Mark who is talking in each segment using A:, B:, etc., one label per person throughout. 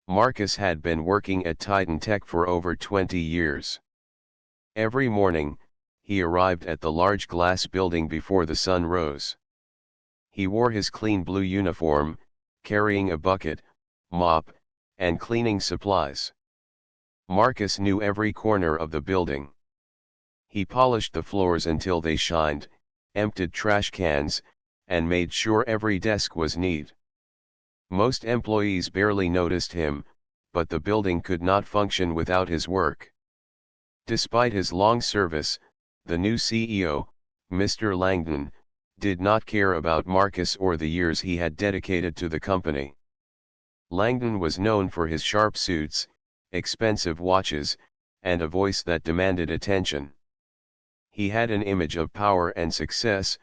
A: Marcus had been working at Titan Tech for over 20 years. Every morning, he arrived at the large glass building before the sun rose. He wore his clean blue uniform, carrying a bucket, mop, and cleaning supplies. Marcus knew every corner of the building. He polished the floors until they shined, emptied trash cans, and made sure every desk was neat. Most employees barely noticed him, but the building could not function without his work. Despite his long service, the new CEO, Mr. Langdon, did not care about Marcus or the years he had dedicated to the company. Langdon was known for his sharp suits, expensive watches, and a voice that demanded attention. He had an image of power and success,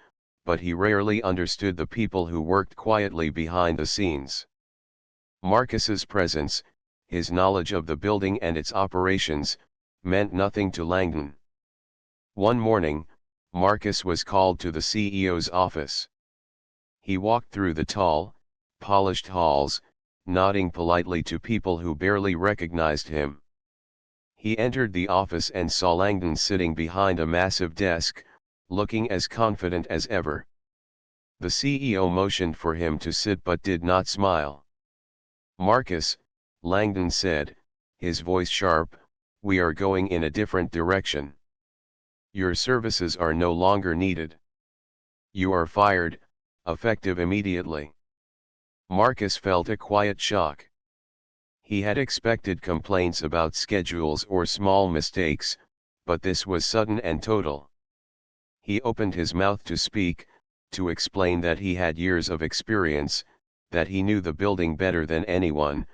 A: but he rarely understood the people who worked quietly behind the scenes. Marcus's presence, his knowledge of the building and its operations, meant nothing to Langdon. One morning, Marcus was called to the CEO's office. He walked through the tall, polished halls, nodding politely to people who barely recognized him. He entered the office and saw Langdon sitting behind a massive desk, looking as confident as ever. The CEO motioned for him to sit but did not smile. "Marcus," Langdon said, his voice sharp, "we are going in a different direction. Your services are no longer needed. You are fired, effective immediately." Marcus felt a quiet shock. He had expected complaints about schedules or small mistakes, but this was sudden and total. He opened his mouth to speak, to explain that he had years of experience, that he knew the building better than anyone,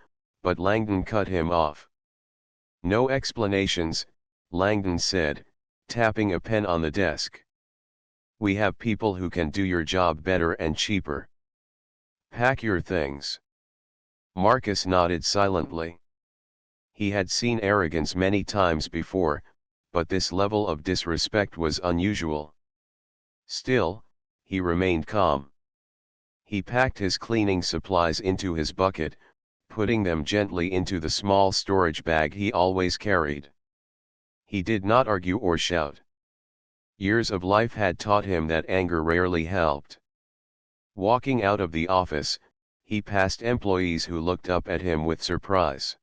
A: but Langdon cut him off. "No explanations," Langdon said, tapping a pen on the desk. "We have people who can do your job better and cheaper. Pack your things." Marcus nodded silently. He had seen arrogance many times before, but this level of disrespect was unusual. Still, he remained calm. He packed his cleaning supplies into his bucket, putting them gently into the small storage bag he always carried. He did not argue or shout. Years of life had taught him that anger rarely helped. Walking out of the office, he passed employees who looked up at him with surprise.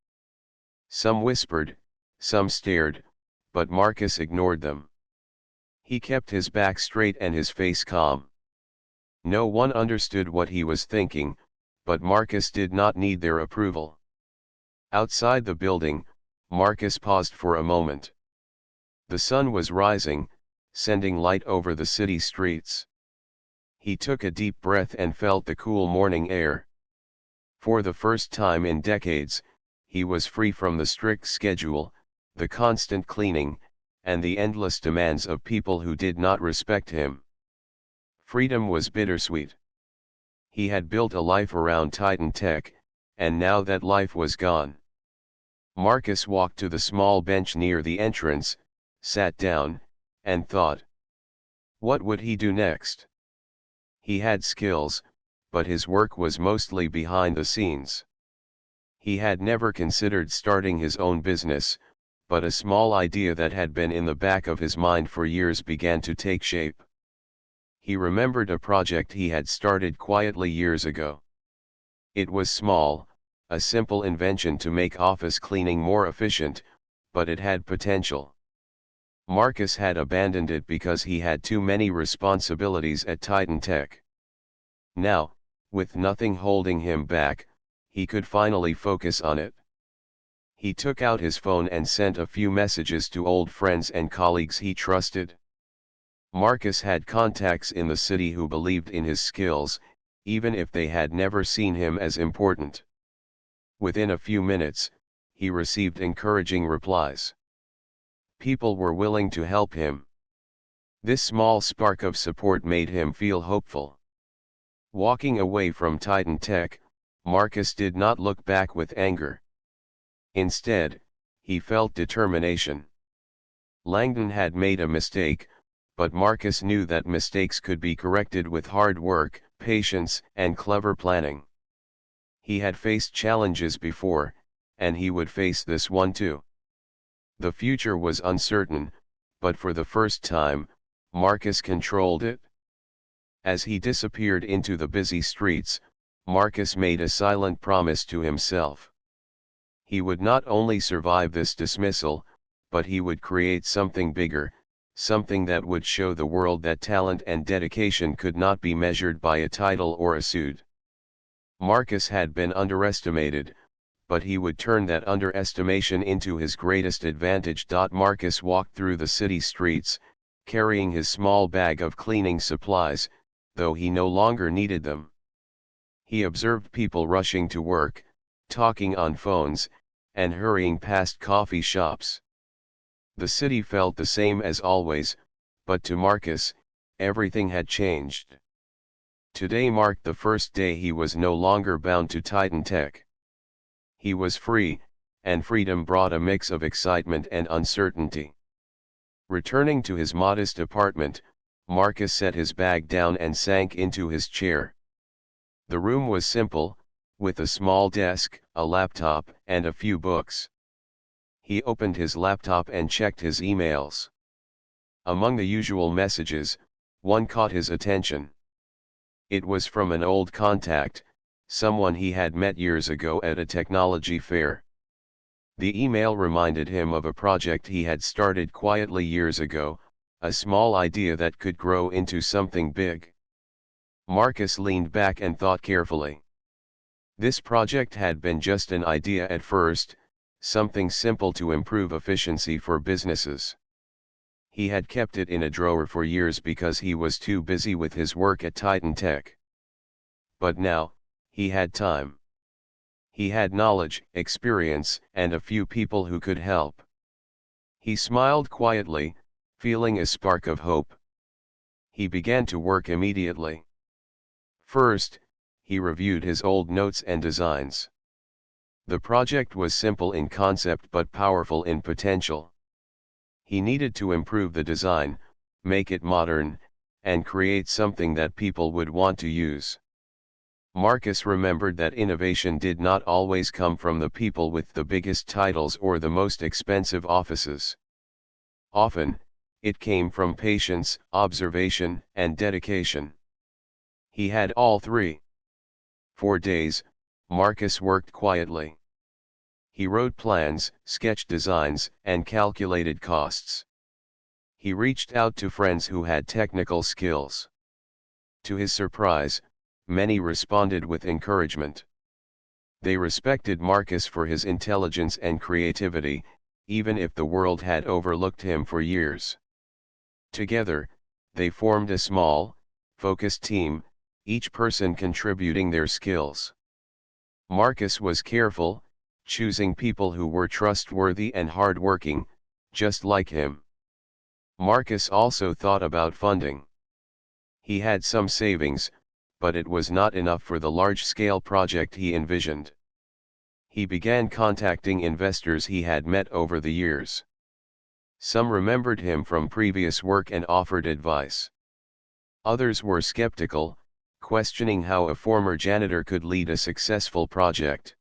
A: Some whispered, some stared, but Marcus ignored them. He kept his back straight and his face calm. No one understood what he was thinking, but Marcus did not need their approval. Outside the building, Marcus paused for a moment. The sun was rising, sending light over the city streets. He took a deep breath and felt the cool morning air. For the first time in decades, he was free from the strict schedule, the constant cleaning, and the endless demands of people who did not respect him. Freedom was bittersweet. He had built a life around Titan Tech, and now that life was gone. Marcus walked to the small bench near the entrance, sat down, and thought. What would he do next? He had skills, but his work was mostly behind the scenes. He had never considered starting his own business, but a small idea that had been in the back of his mind for years began to take shape. He remembered a project he had started quietly years ago. It was small, a simple invention to make office cleaning more efficient, but it had potential. Marcus had abandoned it because he had too many responsibilities at Titan Tech. Now, with nothing holding him back, he could finally focus on it. He took out his phone and sent a few messages to old friends and colleagues he trusted. Marcus had contacts in the city who believed in his skills, even if they had never seen him as important. Within a few minutes, he received encouraging replies. People were willing to help him. This small spark of support made him feel hopeful. Walking away from Titan Tech, Marcus did not look back with anger. Instead, he felt determination. Langdon had made a mistake, but Marcus knew that mistakes could be corrected with hard work, patience, and clever planning. He had faced challenges before, and he would face this one too. The future was uncertain, but for the first time, Marcus controlled it. As he disappeared into the busy streets, Marcus made a silent promise to himself. He would not only survive this dismissal, but he would create something bigger, something that would show the world that talent and dedication could not be measured by a title or a suit. Marcus had been underestimated, but he would turn that underestimation into his greatest advantage. Marcus walked through the city streets, carrying his small bag of cleaning supplies, though he no longer needed them. He observed people rushing to work, talking on phones, and hurrying past coffee shops. The city felt the same as always, but to Marcus, everything had changed. Today marked the first day he was no longer bound to Titan Tech. He was free, and freedom brought a mix of excitement and uncertainty. Returning to his modest apartment, Marcus set his bag down and sank into his chair. The room was simple, with a small desk, a laptop, and a few books. He opened his laptop and checked his emails. Among the usual messages, one caught his attention. It was from an old contact, someone he had met years ago at a technology fair. The email reminded him of a project he had started quietly years ago, a small idea that could grow into something big. Marcus leaned back and thought carefully. This project had been just an idea at first, something simple to improve efficiency for businesses. He had kept it in a drawer for years because he was too busy with his work at Titan Tech. But now, he had time. He had knowledge, experience, and a few people who could help. He smiled quietly, feeling a spark of hope. He began to work immediately. First, he reviewed his old notes and designs. The project was simple in concept but powerful in potential. He needed to improve the design, make it modern, and create something that people would want to use. Marcus remembered that innovation did not always come from the people with the biggest titles or the most expensive offices. Often, it came from patience, observation, and dedication. He had all three. For days, Marcus worked quietly. He wrote plans, sketched designs, and calculated costs. He reached out to friends who had technical skills. To his surprise, many responded with encouragement. They respected Marcus for his intelligence and creativity, even if the world had overlooked him for years. Together, they formed a small, focused team, each person contributing their skills. Marcus was careful, choosing people who were trustworthy and hardworking, just like him. Marcus also thought about funding. He had some savings, but it was not enough for the large-scale project he envisioned. He began contacting investors he had met over the years. Some remembered him from previous work and offered advice. Others were skeptical, questioning how a former janitor could lead a successful project.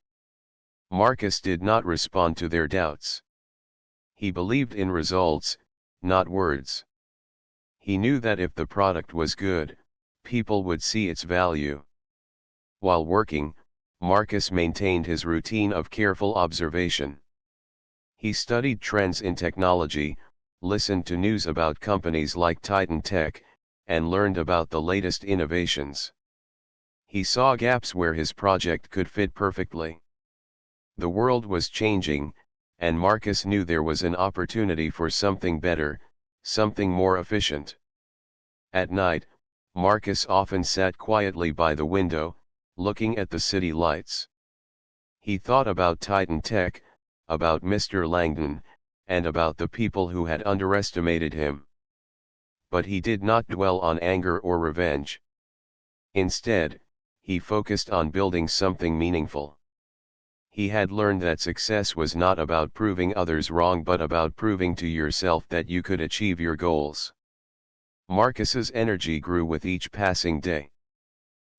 A: Marcus did not respond to their doubts. He believed in results, not words. He knew that if the product was good, people would see its value. While working, Marcus maintained his routine of careful observation. He studied trends in technology, listened to news about companies like Titan Tech, and learned about the latest innovations. He saw gaps where his project could fit perfectly. The world was changing, and Marcus knew there was an opportunity for something better, something more efficient. At night, Marcus often sat quietly by the window, looking at the city lights. He thought about Titan Tech, about Mr. Langdon, and about the people who had underestimated him. But he did not dwell on anger or revenge. Instead, he focused on building something meaningful. He had learned that success was not about proving others wrong but about proving to yourself that you could achieve your goals. Marcus's energy grew with each passing day.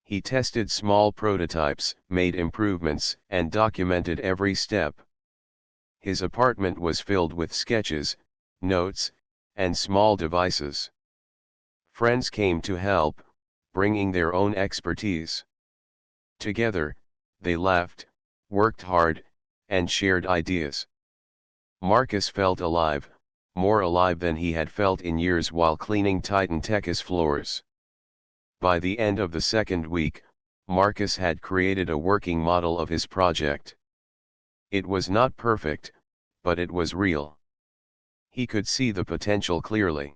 A: He tested small prototypes, made improvements, and documented every step. His apartment was filled with sketches, notes, and small devices. Friends came to help, bringing their own expertise. Together, they laughed, worked hard, and shared ideas. Marcus felt alive, more alive than he had felt in years while cleaning Titan Tech's floors. By the end of the second week, Marcus had created a working model of his project. It was not perfect, but it was real. He could see the potential clearly.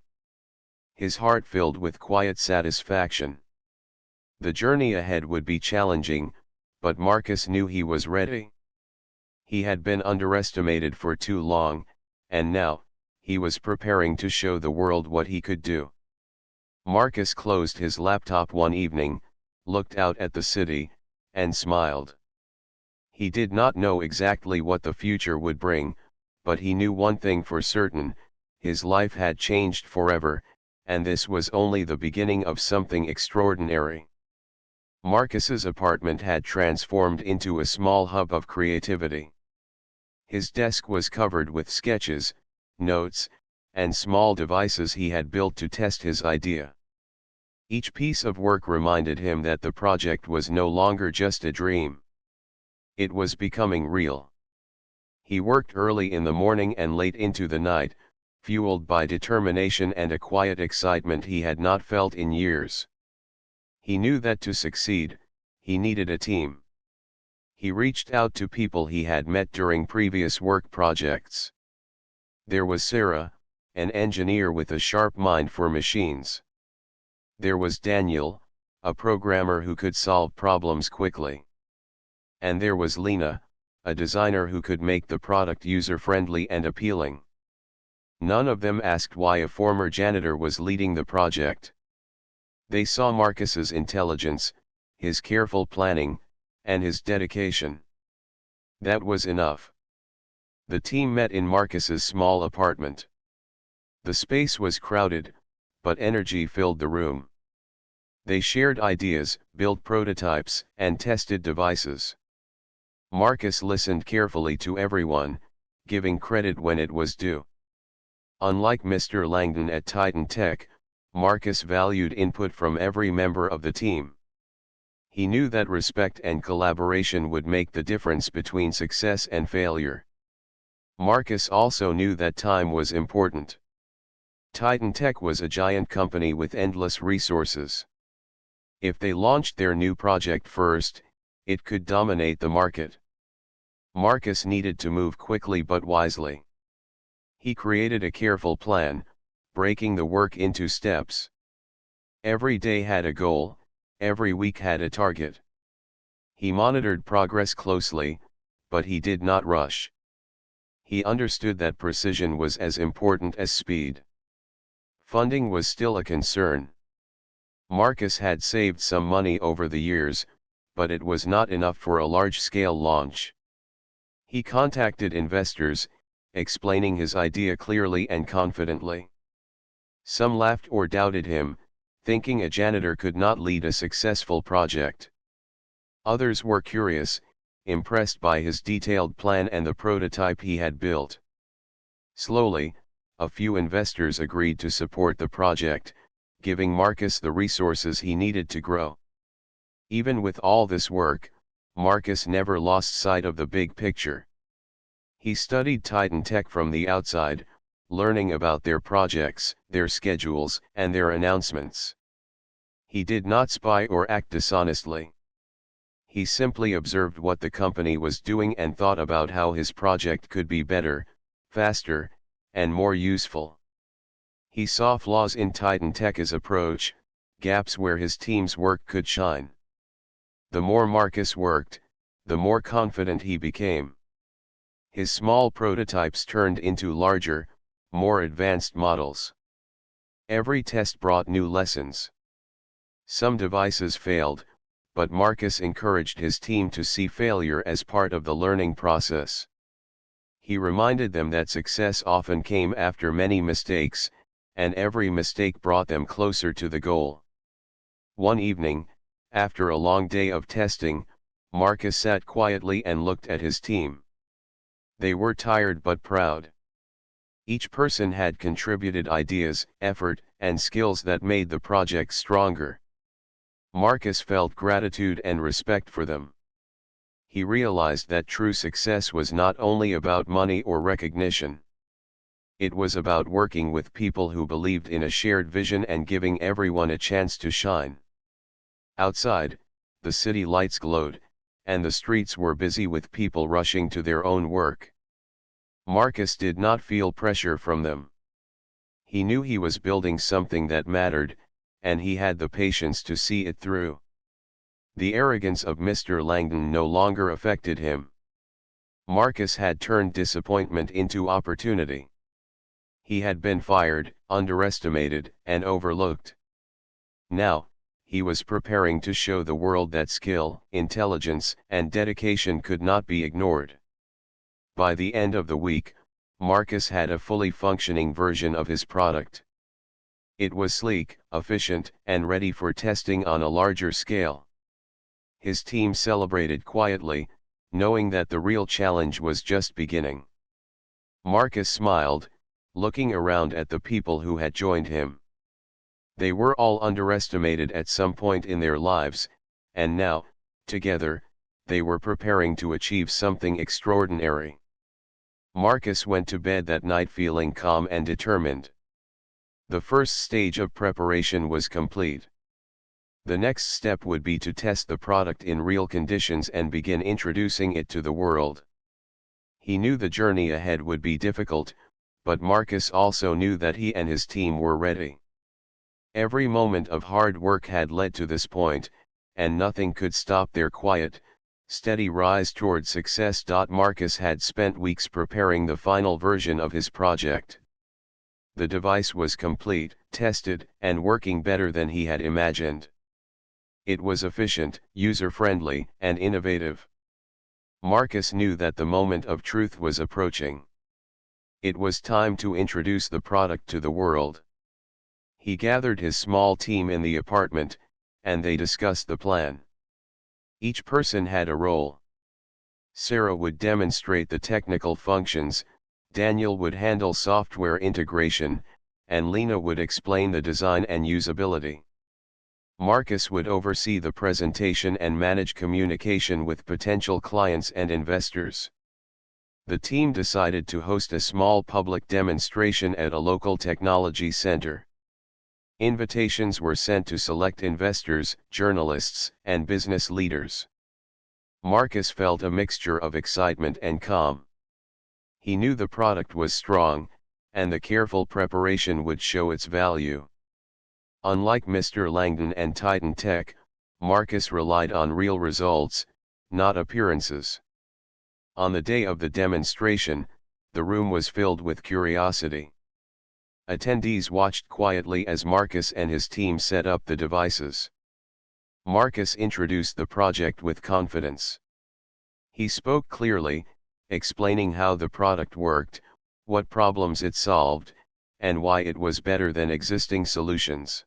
A: His heart filled with quiet satisfaction. The journey ahead would be challenging, but Marcus knew he was ready. He had been underestimated for too long, and now, he was preparing to show the world what he could do. Marcus closed his laptop one evening, looked out at the city, and smiled. He did not know exactly what the future would bring, but he knew one thing for certain: his life had changed forever, and this was only the beginning of something extraordinary. Marcus's apartment had transformed into a small hub of creativity. His desk was covered with sketches, notes, and small devices he had built to test his idea. Each piece of work reminded him that the project was no longer just a dream. It was becoming real. He worked early in the morning and late into the night, fueled by determination and a quiet excitement he had not felt in years. He knew that to succeed, he needed a team. He reached out to people he had met during previous work projects. There was Sarah, an engineer with a sharp mind for machines. There was Daniel, a programmer who could solve problems quickly. And there was Lena, a designer who could make the product user-friendly and appealing. None of them asked why a former janitor was leading the project. They saw Marcus's intelligence, his careful planning, and his dedication. That was enough. The team met in Marcus's small apartment. The space was crowded, but energy filled the room. They shared ideas, built prototypes, and tested devices. Marcus listened carefully to everyone, giving credit when it was due. Unlike Mr. Langdon at Titan Tech, Marcus valued input from every member of the team. He knew that respect and collaboration would make the difference between success and failure. Marcus also knew that time was important. Titan Tech was a giant company with endless resources. If they launched their new project first, it could dominate the market. Marcus needed to move quickly but wisely. He created a careful plan, breaking the work into steps. Every day had a goal, every week had a target. He monitored progress closely, but he did not rush. He understood that precision was as important as speed. Funding was still a concern. Marcus had saved some money over the years, but it was not enough for a large-scale launch. He contacted investors, explaining his idea clearly and confidently. Some laughed or doubted him, thinking a janitor could not lead a successful project. Others were curious, impressed by his detailed plan and the prototype he had built. Slowly, a few investors agreed to support the project, giving Marcus the resources he needed to grow. Even with all this work, Marcus never lost sight of the big picture. He studied Titan Tech from the outside, learning about their projects, their schedules, and their announcements. He did not spy or act dishonestly. He simply observed what the company was doing and thought about how his project could be better, faster, and more useful. He saw flaws in Titan Tech's approach, gaps where his team's work could shine. The more Marcus worked, the more confident he became. His small prototypes turned into larger, more advanced models. Every test brought new lessons. Some devices failed, but Marcus encouraged his team to see failure as part of the learning process. He reminded them that success often came after many mistakes, and every mistake brought them closer to the goal. One evening, after a long day of testing, Marcus sat quietly and looked at his team. They were tired but proud. Each person had contributed ideas, effort, and skills that made the project stronger. Marcus felt gratitude and respect for them. He realized that true success was not only about money or recognition. It was about working with people who believed in a shared vision and giving everyone a chance to shine. Outside, the city lights glowed, and the streets were busy with people rushing to their own work. Marcus did not feel pressure from them. He knew he was building something that mattered, and he had the patience to see it through. The arrogance of Mr. Langdon no longer affected him. Marcus had turned disappointment into opportunity. He had been fired, underestimated, and overlooked. Now, he was preparing to show the world that skill, intelligence, and dedication could not be ignored. By the end of the week, Marcus had a fully functioning version of his product. It was sleek, efficient, and ready for testing on a larger scale. His team celebrated quietly, knowing that the real challenge was just beginning. Marcus smiled, looking around at the people who had joined him. They were all underestimated at some point in their lives, and now, together, they were preparing to achieve something extraordinary. Marcus went to bed that night feeling calm and determined. The first stage of preparation was complete. The next step would be to test the product in real conditions and begin introducing it to the world. He knew the journey ahead would be difficult, but Marcus also knew that he and his team were ready. Every moment of hard work had led to this point, and nothing could stop their quiet, steady rise toward success. Marcus had spent weeks preparing the final version of his project. The device was complete, tested, and working better than he had imagined. It was efficient, user-friendly, and innovative. Marcus knew that the moment of truth was approaching. It was time to introduce the product to the world. He gathered his small team in the apartment, and they discussed the plan. Each person had a role. Sarah would demonstrate the technical functions, Daniel would handle software integration, and Lena would explain the design and usability. Marcus would oversee the presentation and manage communication with potential clients and investors. The team decided to host a small public demonstration at a local technology center. Invitations were sent to select investors, journalists, and business leaders. Marcus felt a mixture of excitement and calm. He knew the product was strong, and the careful preparation would show its value. Unlike Mr. Langdon and Titan Tech, Marcus relied on real results, not appearances. On the day of the demonstration, the room was filled with curiosity. Attendees watched quietly as Marcus and his team set up the devices. Marcus introduced the project with confidence. He spoke clearly, explaining how the product worked, what problems it solved, and why it was better than existing solutions.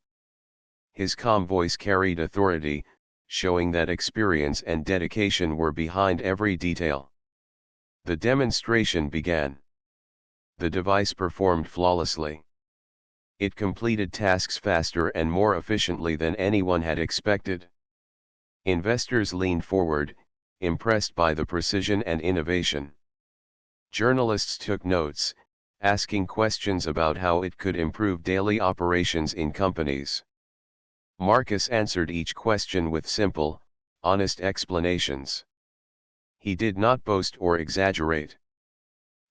A: His calm voice carried authority, showing that experience and dedication were behind every detail. The demonstration began. The device performed flawlessly. It completed tasks faster and more efficiently than anyone had expected. Investors leaned forward, impressed by the precision and innovation. Journalists took notes, asking questions about how it could improve daily operations in companies. Marcus answered each question with simple, honest explanations. He did not boast or exaggerate.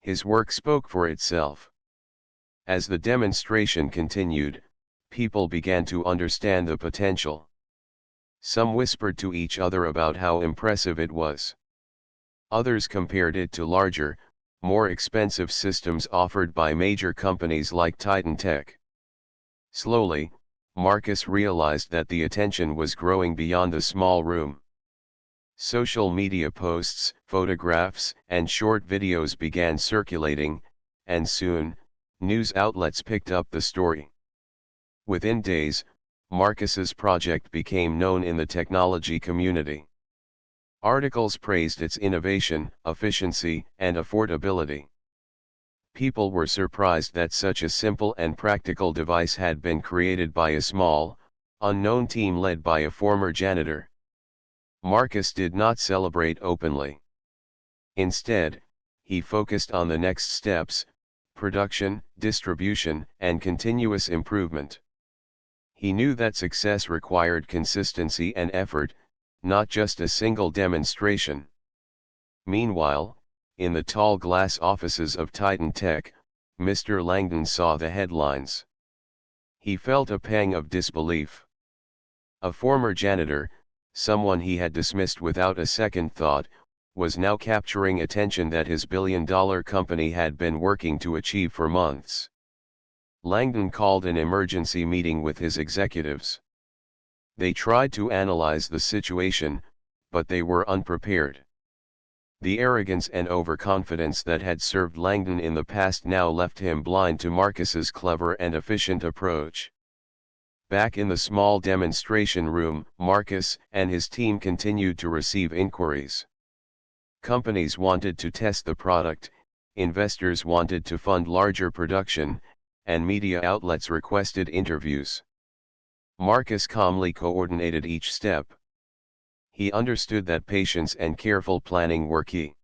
A: His work spoke for itself. As the demonstration continued, people began to understand the potential. Some whispered to each other about how impressive it was. Others compared it to larger, more expensive systems offered by major companies like Titan Tech. Slowly, Marcus realized that the attention was growing beyond the small room. Social media posts, photographs, and short videos began circulating, and soon, news outlets picked up the story. Within days, Marcus's project became known in the technology community. Articles praised its innovation, efficiency, and affordability. People were surprised that such a simple and practical device had been created by a small, unknown team led by a former janitor. Marcus did not celebrate openly. Instead, he focused on the next steps: production, distribution, and continuous improvement. He knew that success required consistency and effort, not just a single demonstration. Meanwhile, in the tall glass offices of Titan Tech, Mr. Langdon saw the headlines. He felt a pang of disbelief. A former janitor, someone he had dismissed without a second thought, was now capturing attention that his billion-dollar company had been working to achieve for months. Langdon called an emergency meeting with his executives. They tried to analyze the situation, but they were unprepared. The arrogance and overconfidence that had served Langdon in the past now left him blind to Marcus's clever and efficient approach. Back in the small demonstration room, Marcus and his team continued to receive inquiries. Companies wanted to test the product, investors wanted to fund larger production, and media outlets requested interviews. Marcus calmly coordinated each step. He understood that patience and careful planning were key.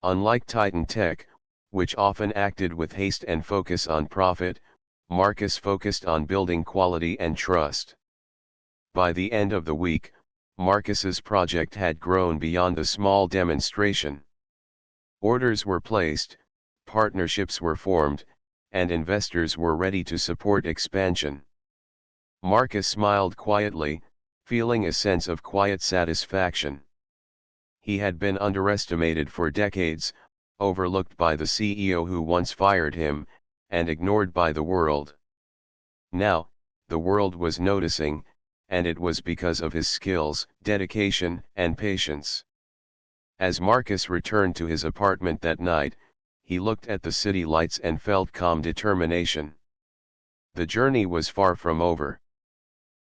A: Unlike Titan Tech, which often acted with haste and focus on profit, Marcus focused on building quality and trust. By the end of the week, Marcus's project had grown beyond a small demonstration. Orders were placed, partnerships were formed, and investors were ready to support expansion. Marcus smiled quietly, feeling a sense of quiet satisfaction. He had been underestimated for decades, overlooked by the CEO who once fired him, and ignored by the world. Now, the world was noticing, and it was because of his skills, dedication, and patience. As Marcus returned to his apartment that night, he looked at the city lights and felt calm determination. The journey was far from over.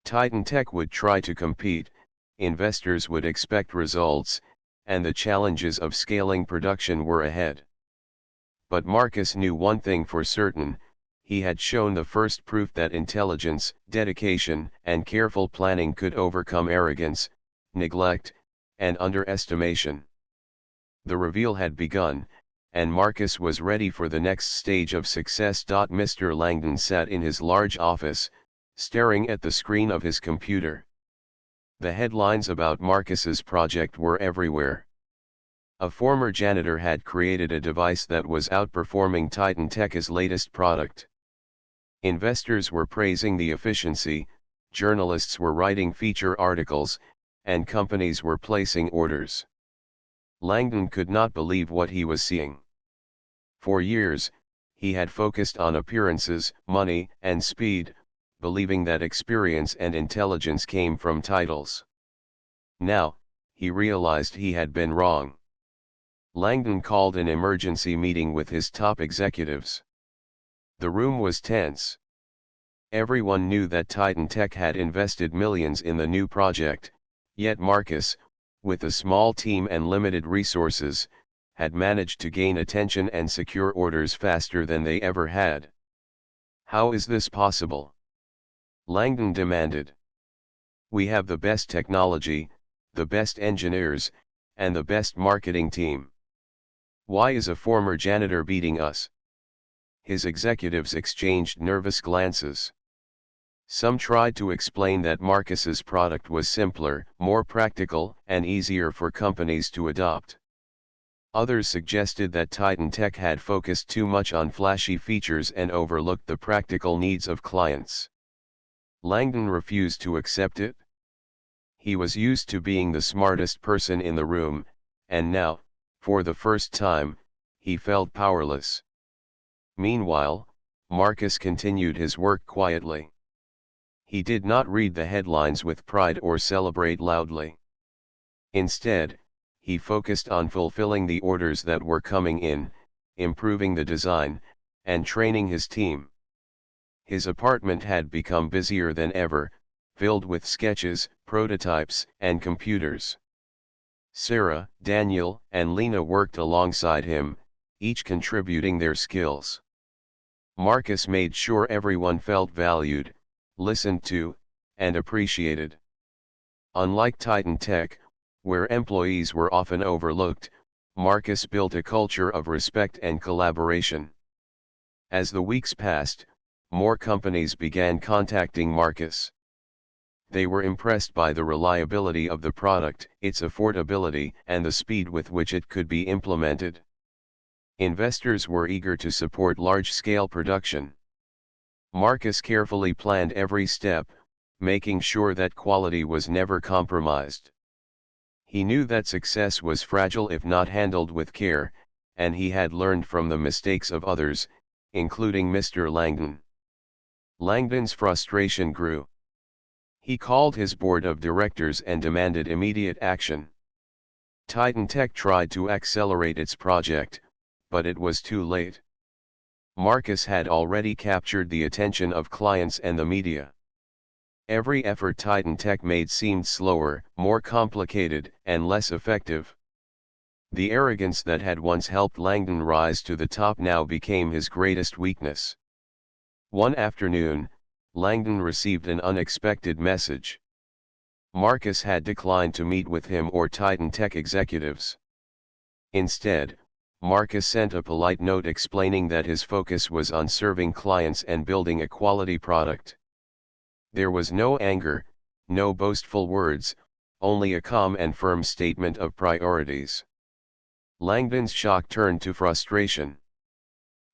A: Titan Tech would try to compete, investors would expect results, and the challenges of scaling production were ahead. But Marcus knew one thing for certain: he had shown the first proof that intelligence, dedication, and careful planning could overcome arrogance, neglect, and underestimation. The reveal had begun, and Marcus was ready for the next stage of success. Mr. Langdon sat in his large office, staring at the screen of his computer. The headlines about Marcus's project were everywhere. A former janitor had created a device that was outperforming Titan Tech's latest product. Investors were praising the efficiency, journalists were writing feature articles, and companies were placing orders. Langdon could not believe what he was seeing. For years, he had focused on appearances, money, and speed, believing that experience and intelligence came from titles. Now, he realized he had been wrong. Langdon called an emergency meeting with his top executives. The room was tense. Everyone knew that Titan Tech had invested millions in the new project, yet Marcus, with a small team and limited resources, had managed to gain attention and secure orders faster than they ever had. How is this possible? Langdon demanded. We have the best technology, the best engineers, and the best marketing team. Why is a former janitor beating us? His executives exchanged nervous glances. Some tried to explain that Marcus's product was simpler, more practical, and easier for companies to adopt. Others suggested that Titan Tech had focused too much on flashy features and overlooked the practical needs of clients. Langdon refused to accept it. He was used to being the smartest person in the room, and now, for the first time, he felt powerless. Meanwhile, Marcus continued his work quietly. He did not read the headlines with pride or celebrate loudly. Instead, he focused on fulfilling the orders that were coming in, improving the design, and training his team. His apartment had become busier than ever, filled with sketches, prototypes, and computers. Sarah, Daniel, and Lena worked alongside him, each contributing their skills. Marcus made sure everyone felt valued, listened to, and appreciated. Unlike Titan Tech, where employees were often overlooked, Marcus built a culture of respect and collaboration. As the weeks passed, more companies began contacting Marcus. They were impressed by the reliability of the product, its affordability, and the speed with which it could be implemented. Investors were eager to support large-scale production. Marcus carefully planned every step, making sure that quality was never compromised. He knew that success was fragile if not handled with care, and he had learned from the mistakes of others, including Mr. Langdon. Langdon's frustration grew. He called his board of directors and demanded immediate action. Titan Tech tried to accelerate its project, but it was too late. Marcus had already captured the attention of clients and the media. Every effort Titan Tech made seemed slower, more complicated, and less effective. The arrogance that had once helped Langdon rise to the top now became his greatest weakness. One afternoon, Langdon received an unexpected message. Marcus had declined to meet with him or Titan Tech executives. Instead, Marcus sent a polite note explaining that his focus was on serving clients and building a quality product. There was no anger, no boastful words, only a calm and firm statement of priorities. Langdon's shock turned to frustration.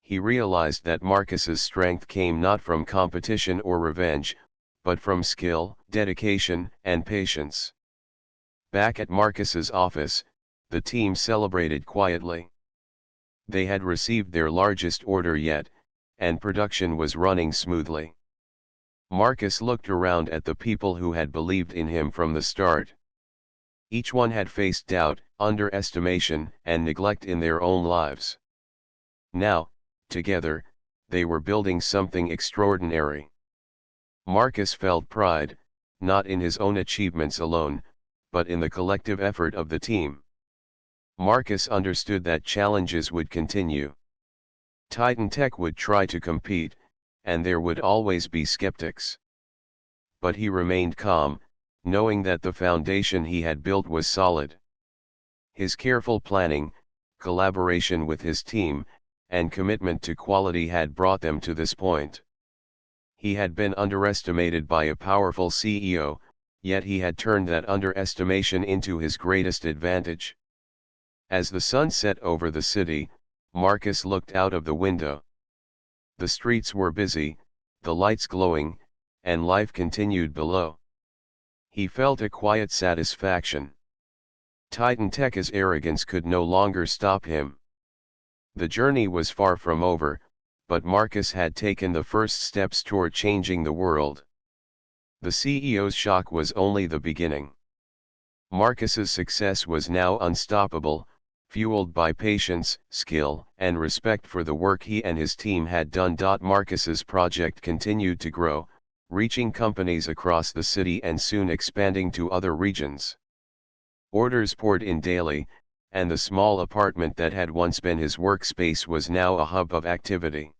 A: He realized that Marcus's strength came not from competition or revenge, but from skill, dedication, and patience. Back at Marcus's office, the team celebrated quietly. They had received their largest order yet, and production was running smoothly. Marcus looked around at the people who had believed in him from the start. Each one had faced doubt, underestimation, and neglect in their own lives. Now, together, they were building something extraordinary. Marcus felt pride, not in his own achievements alone, but in the collective effort of the team. Marcus understood that challenges would continue. Titan Tech would try to compete, and there would always be skeptics. But he remained calm, knowing that the foundation he had built was solid. His careful planning, collaboration with his team, and commitment to quality had brought them to this point. He had been underestimated by a powerful CEO, yet he had turned that underestimation into his greatest advantage. As the sun set over the city, Marcus looked out of the window. The streets were busy, the lights glowing, and life continued below. He felt a quiet satisfaction. Titan Tech's arrogance could no longer stop him. The journey was far from over, but Marcus had taken the first steps toward changing the world. The CEO's shock was only the beginning. Marcus's success was now unstoppable, fueled by patience, skill, and respect for the work he and his team had done. Marcus's project continued to grow, reaching companies across the city and soon expanding to other regions. Orders poured in daily, and the small apartment that had once been his workspace was now a hub of activity.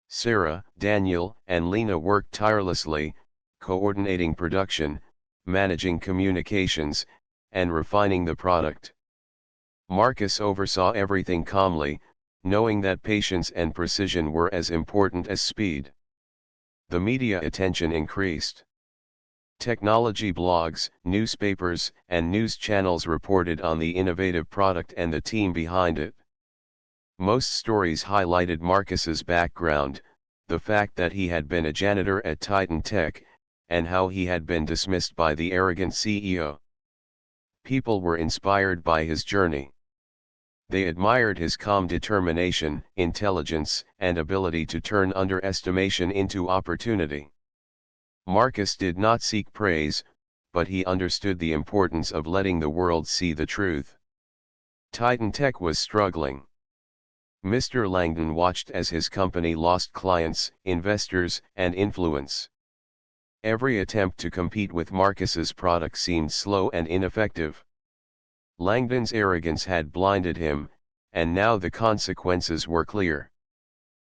A: Sarah, Daniel, and Lena worked tirelessly, coordinating production, managing communications, and refining the product. Marcus oversaw everything calmly, knowing that patience and precision were as important as speed. The media attention increased. Technology blogs, newspapers, and news channels reported on the innovative product and the team behind it. Most stories highlighted Marcus's background, the fact that he had been a janitor at Titan Tech, and how he had been dismissed by the arrogant CEO. People were inspired by his journey. They admired his calm determination, intelligence, and ability to turn underestimation into opportunity. Marcus did not seek praise, but he understood the importance of letting the world see the truth. Titan Tech was struggling. Mr. Langdon watched as his company lost clients, investors, and influence. Every attempt to compete with Marcus's product seemed slow and ineffective. Langdon's arrogance had blinded him, and now the consequences were clear.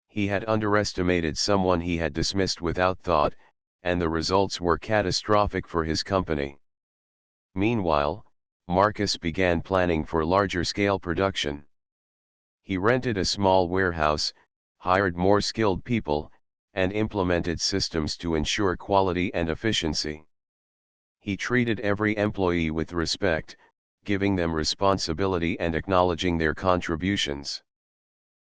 A: He had underestimated someone he had dismissed without thought, and the results were catastrophic for his company. Meanwhile, Marcus began planning for larger-scale production. He rented a small warehouse, hired more skilled people, and implemented systems to ensure quality and efficiency. He treated every employee with respect, giving them responsibility and acknowledging their contributions.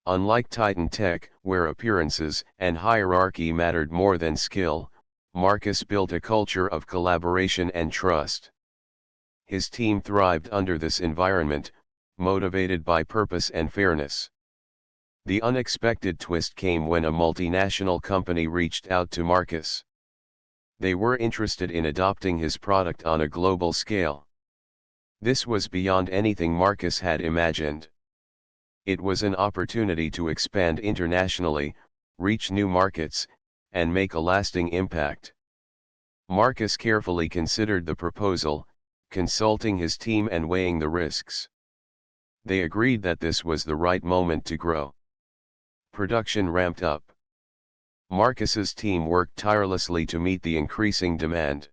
A: Unlike Titan Tech, where appearances and hierarchy mattered more than skill, Marcus built a culture of collaboration and trust. His team thrived under this environment, motivated by purpose and fairness. The unexpected twist came when a multinational company reached out to Marcus. They were interested in adopting his product on a global scale. This was beyond anything Marcus had imagined. It was an opportunity to expand internationally, reach new markets, and make a lasting impact. Marcus carefully considered the proposal, consulting his team and weighing the risks. They agreed that this was the right moment to grow. Production ramped up. Marcus's team worked tirelessly to meet the increasing demand.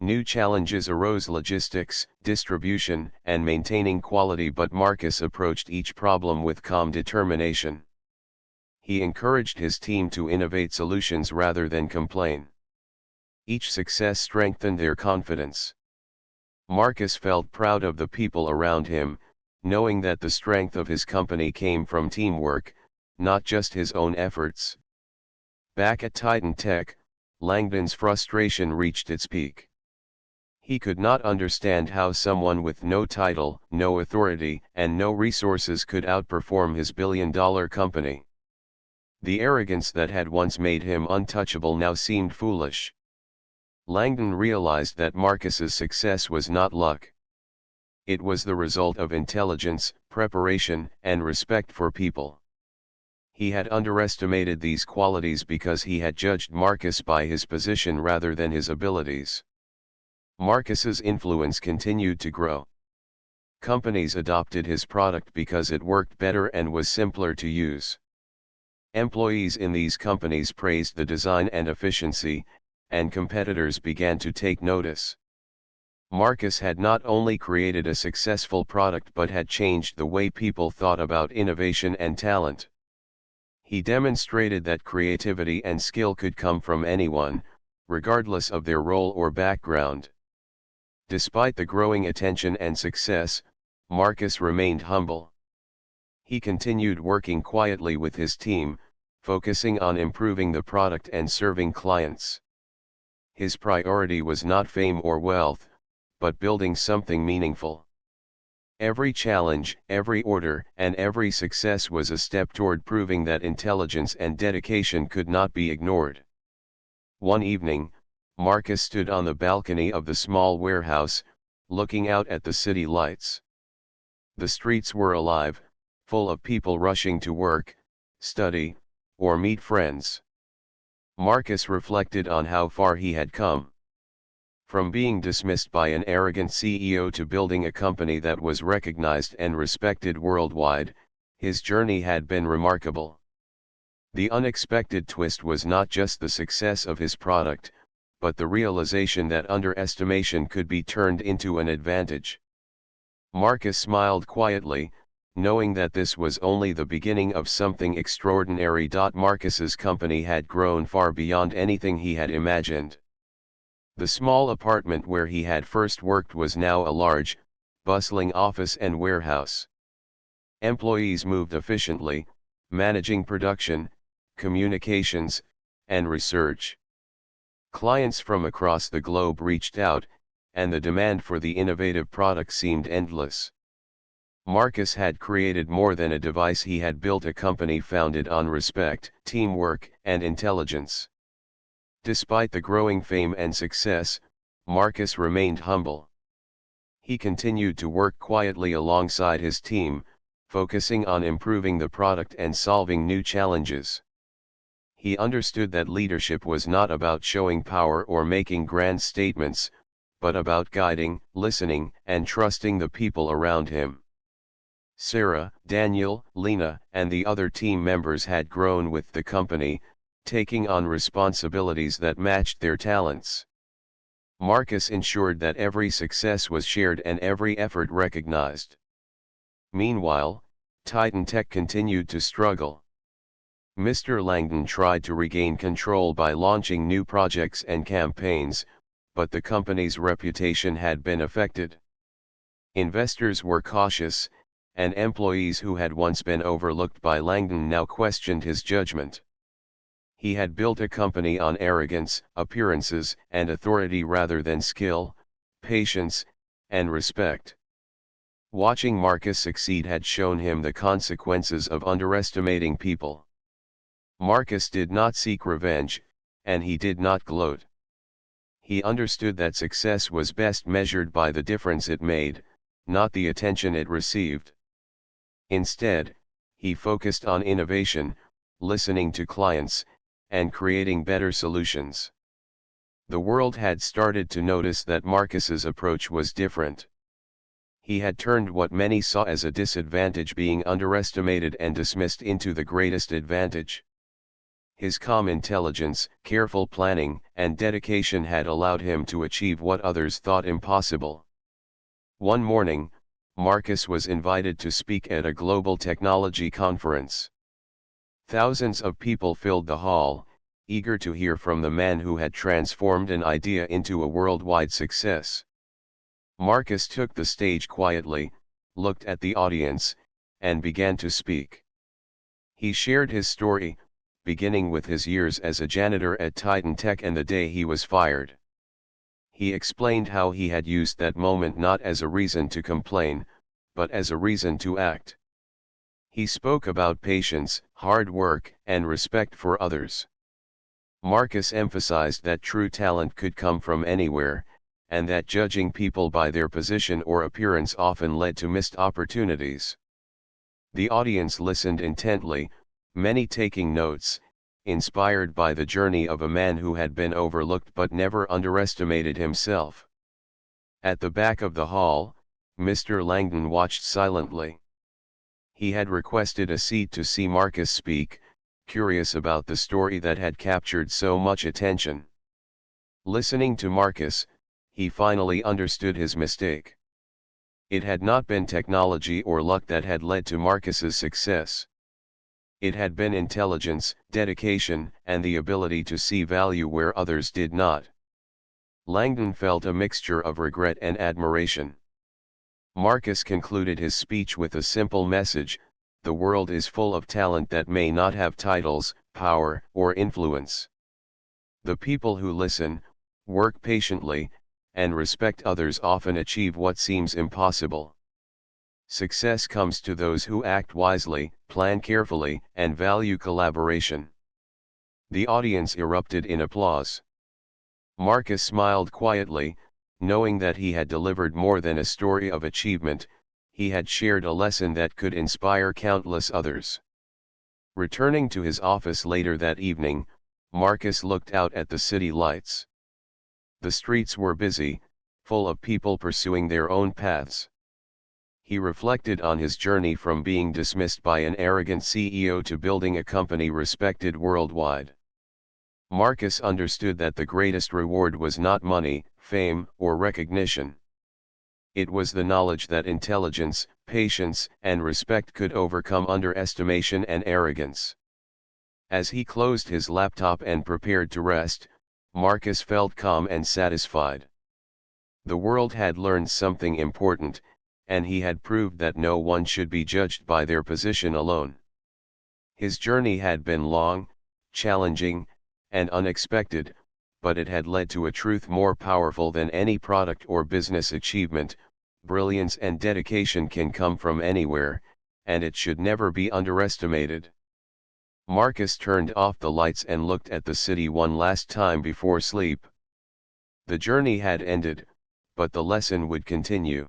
A: New challenges arose: logistics, distribution, and maintaining quality, but Marcus approached each problem with calm determination. He encouraged his team to innovate solutions rather than complain. Each success strengthened their confidence. Marcus felt proud of the people around him, knowing that the strength of his company came from teamwork, not just his own efforts. Back at Titan Tech, Langdon's frustration reached its peak. He could not understand how someone with no title, no authority, and no resources could outperform his billion-dollar company. The arrogance that had once made him untouchable now seemed foolish. Langdon realized that Marcus's success was not luck. It was the result of intelligence, preparation, and respect for people. He had underestimated these qualities because he had judged Marcus by his position rather than his abilities. Marcus's influence continued to grow. Companies adopted his product because it worked better and was simpler to use. Employees in these companies praised the design and efficiency, and competitors began to take notice. Marcus had not only created a successful product but had changed the way people thought about innovation and talent. He demonstrated that creativity and skill could come from anyone, regardless of their role or background. Despite the growing attention and success, Marcus remained humble. He continued working quietly with his team, focusing on improving the product and serving clients. His priority was not fame or wealth, but building something meaningful. Every challenge, every order, and every success was a step toward proving that intelligence and dedication could not be ignored. One evening, Marcus stood on the balcony of the small warehouse, looking out at the city lights. The streets were alive, full of people rushing to work, study, or meet friends. Marcus reflected on how far he had come. From being dismissed by an arrogant CEO to building a company that was recognized and respected worldwide, his journey had been remarkable. The unexpected twist was not just the success of his product, but the realization that underestimation could be turned into an advantage. Marcus smiled quietly, knowing that this was only the beginning of something extraordinary. Marcus's company had grown far beyond anything he had imagined. The small apartment where he had first worked was now a large, bustling office and warehouse. Employees moved efficiently, managing production, communications, and research. Clients from across the globe reached out, and the demand for the innovative product seemed endless. Marcus had created more than a device. He had built a company founded on respect, teamwork, and intelligence. Despite the growing fame and success, Marcus remained humble. He continued to work quietly alongside his team, focusing on improving the product and solving new challenges. He understood that leadership was not about showing power or making grand statements, but about guiding, listening, and trusting the people around him. Sarah, Daniel, Lena, and the other team members had grown with the company, taking on responsibilities that matched their talents. Marcus ensured that every success was shared and every effort recognized. Meanwhile, Titan Tech continued to struggle. Mr. Langdon tried to regain control by launching new projects and campaigns, but the company's reputation had been affected. Investors were cautious, and employees who had once been overlooked by Langdon now questioned his judgment. He had built a company on arrogance, appearances, and authority rather than skill, patience, and respect. Watching Marcus succeed had shown him the consequences of underestimating people. Marcus did not seek revenge, and he did not gloat. He understood that success was best measured by the difference it made, not the attention it received. Instead, he focused on innovation, listening to clients, and creating better solutions. The world had started to notice that Marcus's approach was different. He had turned what many saw as a disadvantage, being underestimated and dismissed, into the greatest advantage. His calm intelligence, careful planning, and dedication had allowed him to achieve what others thought impossible. One morning, Marcus was invited to speak at a global technology conference. Thousands of people filled the hall, eager to hear from the man who had transformed an idea into a worldwide success. Marcus took the stage quietly, looked at the audience, and began to speak. He shared his story, beginning with his years as a janitor at Titan Tech and the day he was fired. He explained how he had used that moment not as a reason to complain, but as a reason to act. He spoke about patience, hard work, and respect for others. Marcus emphasized that true talent could come from anywhere, and that judging people by their position or appearance often led to missed opportunities. The audience listened intently, many taking notes, inspired by the journey of a man who had been overlooked but never underestimated himself. At the back of the hall, Mr. Langdon watched silently. He had requested a seat to see Marcus speak, curious about the story that had captured so much attention. Listening to Marcus, he finally understood his mistake. It had not been technology or luck that had led to Marcus's success. It had been intelligence, dedication, and the ability to see value where others did not. Langdon felt a mixture of regret and admiration. Marcus concluded his speech with a simple message: the world is full of talent that may not have titles, power, or influence. The people who listen, work patiently, and respect others often achieve what seems impossible. Success comes to those who act wisely, plan carefully, and value collaboration. The audience erupted in applause. Marcus smiled quietly, knowing that he had delivered more than a story of achievement. He had shared a lesson that could inspire countless others. Returning to his office later that evening, Marcus looked out at the city lights. The streets were busy, full of people pursuing their own paths. He reflected on his journey from being dismissed by an arrogant CEO to building a company respected worldwide. Marcus understood that the greatest reward was not money, fame, or recognition. It was the knowledge that intelligence, patience, and respect could overcome underestimation and arrogance. As he closed his laptop and prepared to rest, Marcus felt calm and satisfied. The world had learned something important, and he had proved that no one should be judged by their position alone. His journey had been long, challenging, and unexpected, but it had led to a truth more powerful than any product or business achievement: brilliance and dedication can come from anywhere, and it should never be underestimated. Marcus turned off the lights and looked at the city one last time before sleep. The journey had ended, but the lesson would continue.